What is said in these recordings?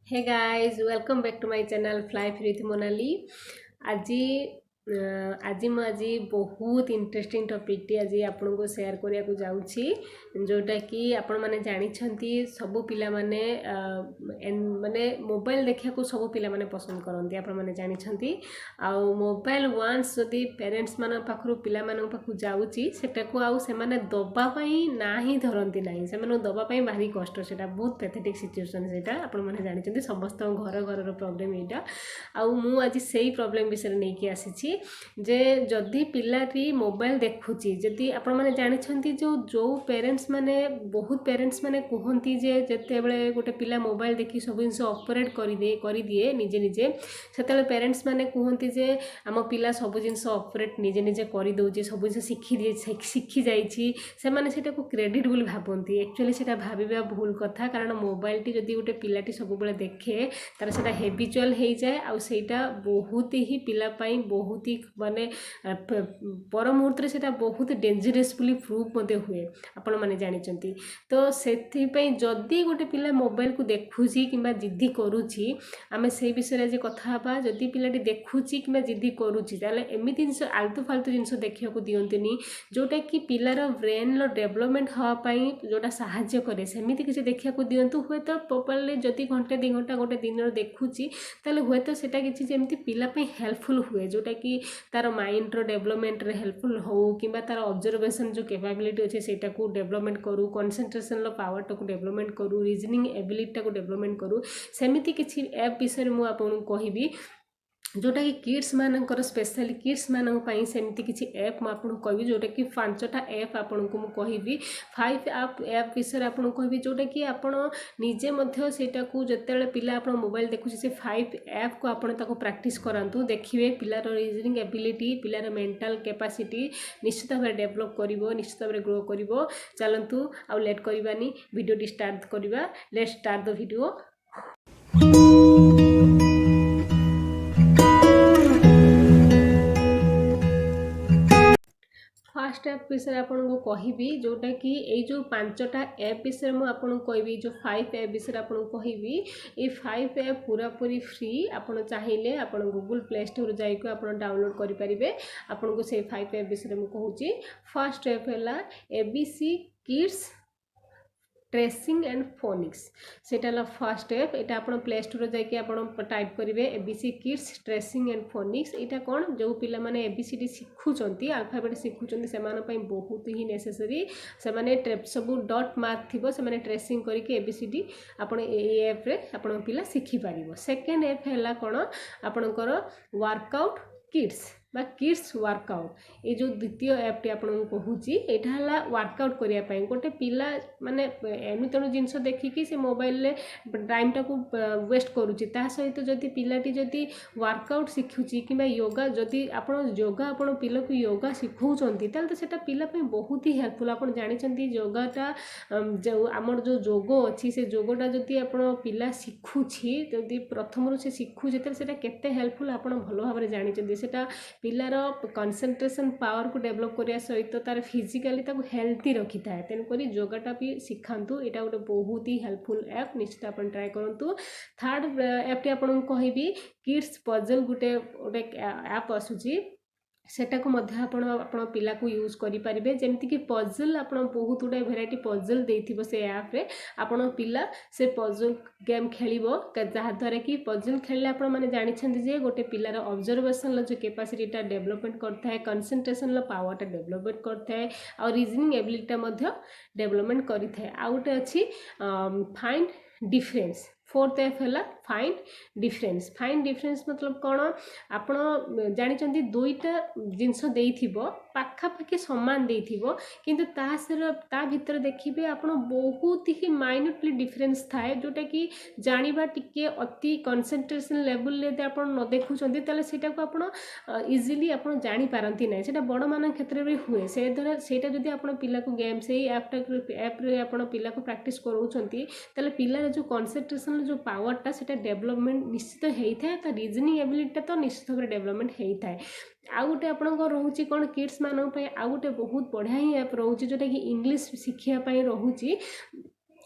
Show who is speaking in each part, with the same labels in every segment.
Speaker 1: Hey guys, welcome back to my channel Fly Free with Manali. আজি আজি ମୁଁ ଆଜି ବହୁତ ଇଣ୍ଟରେଷ୍ଟିଂ ଟପିକଟି ଆଜି ଆପଣଙ୍କୁ ସେୟାର କରିବାକୁ ଯାଉଛି ଯେଉଁଟାକି ଆପଣମାନେ ଜାଣିଛନ୍ତି ସବୁ ପିଲାମାନେ ମାନେ ମୋବାଇଲ ଦେଖିବାକୁ ସବୁ ପିଲାମାନେ ପସନ୍ଦ କରନ୍ତି ଆପଣମାନେ ଜାଣିଛନ୍ତି ଆଉ ମୋବାଇଲ ୱାନ୍ସ ଯଦି ପ୍ୟାରେଣ୍ଟସ୍ ମାନଙ୍କ ପାଖରୁ ପିଲାମାନଙ୍କ ପାଖକୁ ଯାଉଛି ସେଟାକୁ ଆଉ ସେମାନେ ଦେବା ପାଇଁ ନା ହିଁ ଧରନ୍ତି ନାହିଁ ସେମାନଙ୍କୁ ଦେବା ପାଇଁ ଭାରି କଷ୍ଟ ସେଇଟା ବହୁତ ପ୍ୟାଥେଟିକ୍ ସିଚୁଏସନ୍ ସେଇଟା ଆପଣମାନେ ଜାଣିଛନ୍ତି ସମସ୍ତଙ୍କ ଘରର ପ୍ରୋବ୍ଲେମ୍ ଏଇଟା ଆଉ ମୁଁ ଆଜି ସେଇ ପ୍ରୋବ୍ଲେମ୍ ବିଷୟରେ ନେଇକି ଆସିଛି ଯେ ଯଦି ପିଲାଟି ମୋବାଇଲ ଦେଖୁଛି ଯଦି ଆପଣମାନେ ଜାଣିଛନ୍ତି ଯେଉଁ ପ୍ୟାରେଣ୍ଟସ୍ ମାନେ ବହୁତ ପ୍ୟାରେଣ୍ଟସ୍ ମାନେ କୁହନ୍ତି ଯେ ଯେତେବେଳେ ଗୋଟେ ପିଲା ମୋବାଇଲ ଦେଖି ସବୁ ଜିନିଷ ଅପରେଟ୍ କରିଦିଏ ନିଜେ ନିଜେ ସେତେବେଳେ ପ୍ୟାରେଣ୍ଟସ୍ ମାନେ କୁହନ୍ତି ଯେ ଆମ ପିଲା ସବୁ ଜିନିଷ ଅପରେଟ୍ ନିଜେ ନିଜେ କରିଦେଉଛି ସବୁ ଜିନିଷ ଶିଖି ଯାଇଛି ସେମାନେ ସେଟାକୁ କ୍ରେଡିଟ୍ ବୋଲି ଭାବନ୍ତି ଆକ୍ଚୁଆଲି ସେଟା ଭାବିବା ଭୁଲ କଥା କାରଣ ମୋବାଇଲଟି ଯଦି ଗୋଟେ ପିଲାଟି ସବୁବେଳେ ଦେଖେ ତାର ସେଟା ହେବିଚୁଆଲ ହେଇଯାଏ ଆଉ ସେଇଟା ବହୁତ ହିଁ ପିଲା ପାଇଁ ବହୁତ ହି ମାନେ ପର ମୁହୂର୍ତ୍ତରେ ସେଇଟା ବହୁତ ଡେଞ୍ଜରସ୍ ବୋଲି ପ୍ରୁଭ୍ ମଧ୍ୟ ହୁଏ ଆପଣମାନେ ଜାଣିଛନ୍ତି ତ ସେଥିପାଇଁ ଯଦି ଗୋଟେ ପିଲା ମୋବାଇଲକୁ ଦେଖୁଛି କିମ୍ବା ଜିଦ୍ଦି କରୁଛି ଆମେ ସେଇ ବିଷୟରେ ଆଜି କଥା ହେବା ଯଦି ପିଲାଟି ଦେଖୁଛି କିମ୍ବା ଜିଦ୍ଦି କରୁଛି ତାହେଲେ ଏମିତି ଜିନିଷ ଆଲତୁ ଫାଲତୁ ଜିନିଷ ଦେଖିବାକୁ ଦିଅନ୍ତୁନି ଯେଉଁଟାକି ପିଲାର ବ୍ରେନ୍ର ଡେଭଲପମେଣ୍ଟ ହେବା ପାଇଁ ଯେଉଁଟା ସାହାଯ୍ୟ କରେ ସେମିତି କିଛି ଦେଖିବାକୁ ଦିଅନ୍ତୁ ହୁଏତ ମୋବାଇଲରେ ଯଦି ଘଣ୍ଟେ 2 ଘଣ୍ଟା ଗୋଟେ ଦିନରେ ଦେଖୁଛି ତାହେଲେ ହୁଏତ ସେଇଟା କିଛି ଯେମିତି ପିଲା ପାଇଁ ହେଲ୍ପଫୁଲ୍ ହୁଏ ଯେଉଁଟାକି ତାର ମାଇଣ୍ଡର ଡେଭଲପମେଣ୍ଟରେ ହେଲ୍ପଫୁଲ୍ ହେଉ କିମ୍ବା ତାର ଅବଜର୍ଭେସନ୍ ଯେଉଁ କେପାବିଲିଟି ଅଛି ସେଇଟାକୁ ଡେଭଲପମେଣ୍ଟ କରୁ କନସେନ୍ଟ୍ରେସନ୍ର ପାୱାରଟାକୁ ଡେଭଲପମେଣ୍ଟ କରୁ ରିଜନିଂ ଏବିଲିଟିଟାକୁ ଡେଭଲପମେଣ୍ଟ କରୁ ସେମିତି କିଛି ଆପ୍ ବିଷୟରେ ମୁଁ ଆପଣଙ୍କୁ କହିବି जोटाकि किड्स मानकर स्पेशली किड्स मानक पई सेमती किसी ऐप मैं आपको कहबी जोटाकि 5टा ऐप आपको मुझे कहबी 5 ऐप विषय आपको कहबी जोटाकि आपण निजे मध्य सेटा को जत्ते पिला आप मोबाइल देखुचे से 5 ऐप को आपण ताको प्रैक्टिस करांतु देखिए पिलार रीजनिंग एबिलिटी पिलार मेंटल कैपेसिटी निश्चित भाव डेवलप करिवो निश्चित भाव ग्रो करिवो चलंतु आउ लेट करबानी वीडियो स्टार्ट करबा let's start the video. Fast app विषय आपको कहबी जोटा कि ये जो 5टा ऐप विषय मुझे आपको कहबी जो 5 ऐप विषय आपको कहबी ये 5 ऐप पूरा पूरी फ्री आपड़ चाहिए आप गूगल प्ले स्टोर जाइए आप डाउनलोड करेंगे आपको से 5 ऐप विषय मुझे कहूँ। फर्स्ट ऐप है ABC kids tracing and phoenix सेटा फर्स्ट ऐप ये आप प्ले स्टोर जाकि आप टाइप करेंगे ABC kids tracing and phoenix यहाँ कौन जो पिला माने एबीसीडी शिखुंट आल्फाबेट शिखुंट से बहुत ही नेसेसरी से सब डॉट मार्क थी से ट्रेसिंग करके एबीसीडी आपण एप्रे आप पिला शिखिपार। सेकेंड ऐप है कौन आपणकर वर्कआउट किड्स बा किड्स वर्कआउट ये जो द्वितीय ऐपटी आपको कहूँ यहाँ वर्कआउट करने गोटे पिला माने एनु तेणु जिनस देखिकी से मोबाइल टाइमटा को वेस्ट करुच्ची सहित जदि पिलाटी जदि वर्कआउट शिखुची कि योगा जदि आप योगा आप पिला को योगा शिखौंती तो सेटा पिला बहुत ही हेल्पफुल आप जानते योगाटा जो आमर जो जोग अच्छी से जोगटा जदि आप पिला शिखुची जदि प्रथम से शिखुचे तो केते हेल्पफुल आप भल भाव जानते सेटा पिलार कनसेंट्रेशन पावर को डेवलप करने सहित तार फिजिकाली हेल्थी रखी था तेणुक योगाटा भी शिखातु यहाँ गोटे बहुत ही हेल्पफुल ऐप निश्चित आप ट्राए करूँ। थर्ड ऐपटी आपको कहबी किड्स पजल गोटे गोटे ऐप आसूची सेटा को मध्य आपण पिला को यूज करेंगे जमीक पजल आप बहुत गुड़ा भेराइटी पजल देथिबो से ऐप रे आपण पिला से पजल गेम खेल जहाँद्वारा कि पजल खेलले आप मैंने जानते जे गोटे पिलार ऑब्जर्वेशन जो कैपेसिटीटा डेवलपमेंट करता है कनसेंट्रेशन पावरटा डेवलपमेंट करता है और रीजनिंग एबिलिटीटा डेवलपमेंट करता है। आउ गोटे अच्छी फाइंड डिफरेंस फोर्थ ऐप है फाइंड डिफरेंस मतलब कौन आप जानते दुईटा जिनस पाखापाखि सामान देथिबो किंतु ता भीतर देखिए आप बहुत ही माइन्यूटली डिफरेंस थाए जोटा कि जानिबा टिके अति कंसंट्रेशन लेवल यदि आप न देखुचंती ताले सेटा को आप इजीली आप जानि पारंती नै सेटा बड़ मान क्षेत्र में हुए से द्वारा सेटा जदि आप पिला को गेम से ऐप रे आप पिला को प्रैक्टिस करूचंती ताले पिलार जो कंसंट्रेशन जो पावरटा सेटा डेवलपमेंट निश्चित होता है रीजनिंग एबिलिटीटा तो निश्चित भाव डेवलपमेंट होता है। आउ गोटे आपंकर रोचे कौन किड्स मानक आउ गोटे बहुत बढ़िया ही ऐप रोचे जोटा कि इंग्लिश शिखापी रोचे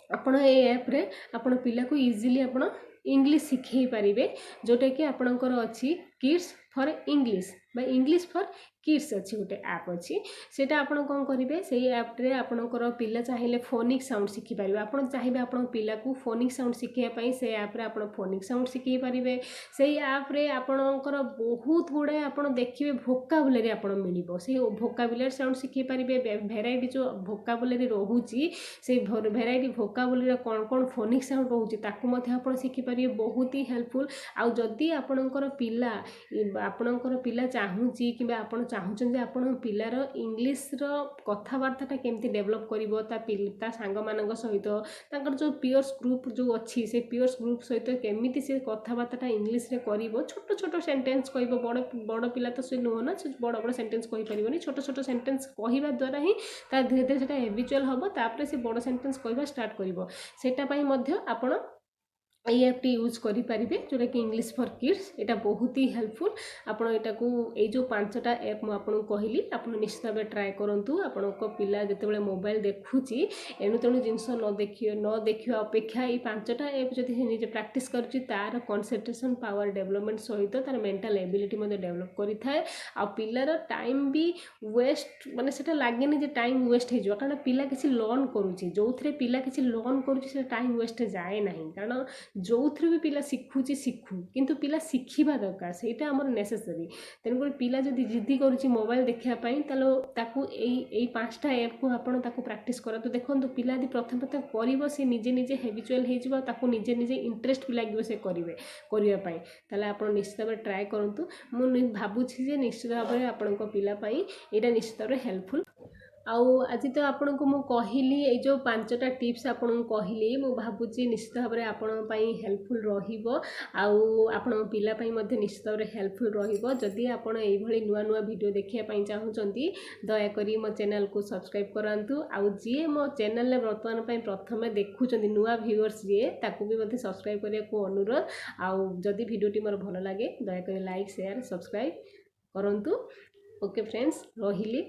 Speaker 1: आपण ये ऐप रे आपण पिला को इजीली आपण इंग्लिश शिखई पारिबे जोटा कि आपणकर अच्छी किड्स फॉर इंग्लिश बा इंग्लिश फॉर किड्स अच्छी गोटे ऐप अच्छी सेटा आपण कौन करेंगे से ऐप्रे आपणकर पिला चाहिए फोनिक साउंड शिखिपारे आपड़ चाहिए आपण पिला को फोनिक साउंड शिखाई से ऐप्रे आप फोनिक साउंड शिखई पारे से ऐप्रे आपणकर बहुत गुड़ाए आप देखिए भोकाबुलारी आप मिल से भोकाबुलारी साउंड शिखई पारे भेराइटी जो भोकाबुलारी रोचे से भेराइटी भोकाबुलारी कौन कौन फोनिक साउंड रोचे आप शिखिपारे बहुत ही हेल्पफुल आउ जदि आपणकर पिला आपणकर पिला चाहूँगी कि आपण चाहूँ आपण पिलार इंग्लीश कथबार्ता केमती डेभलप कर सांग मान सहित जो पियर्स ग्रुप जो अच्छी से पियर्स ग्रुप सहित केमी से कथबार्ता इंग्लीश कर छोट छोट सेंटेंस कह बड़ बड़ पिला तो से नुह ना बड़ बड़ सेंटेंस कही पार छोट छोट सेंटेंस कहवा द्वारा ही धीरे धीरे से हैबिचुअल हम तापर से बड़ सेंटेंस कहवा स्टार्ट कर आपण ये ऐप टी यूज करें जोटा कि इंग्लिश फॉर किड्स यहाँ बहुत ही हेल्पफुल आपड़ यहाँ को ये जो 5टा ऐप मुझे कहली आप निश्चित भाव ट्राए करूँ आपण पिला जिते मोबाइल देखुची एणु तेणु जिनस न देखा अपेक्षा ये 5टा ऐप जब निजे प्रैक्टिस करुच्ची तार कंसंट्रेशन पावर डेवलपमेंट सहित तार मेंटल एबिलिटी डेवलप करें आ पिलार टाइम भी वेस्ट माने सेटा लागेनि जे टाइम वेस्ट हो कारण पिला किसी लर्न करुच्ची जो थे पिला किसी लर्न करुच्ची टाइम वेस्ट जाए ना कारण जो थ्रू भी पिला शिखुची शिखु किंतु पिला शिखिबा दरकार सेटा हमर नेसेसरी तेणुक पिला जदि जिद्दी करुच्ची मोबाइल देखापी ताकू यही 5टा ऐप को आपण ताकू प्रैक्टिस करतु देखो पिला यदि प्रथम प्रथम कर से निजे निजे हैबिचुअल हो निजे निजे इंटरेस्ट भी लगे से करेंगे करने ताले आप निश्चित भाव ट्राए करूँ मुझे भावुँ निश्चित भाव आपण पिला यहाँ निश्चित भाव हेल्पफुल आउ आज तो आपन को मु कहली ये जो 5टा टिप्स आपन को कहली मु भाबुची निश्चित भाव में आपण हेल्पफुल रहिबो आउ आपण पिला पई मध्ये निश्चित भाव में हेल्पफुल रहिबो जदि आपण एई भली नुआ नुआ वीडियो देखिया पई चाहउचंती दया करी मो चैनल को सब्सक्राइब करंतु आउ जे मो चैनल ले वर्तमान पई प्रथमे देखुचंती नुआ व्यूअर्स जे ताकू भी मध्ये सब्सक्राइब करिया को अनुरोध आउ जदि वीडियोटी मोर भलो लागे दया करी लाइक शेयर सब्सक्राइब करंतु ओके फ्रेंड्स रहिली।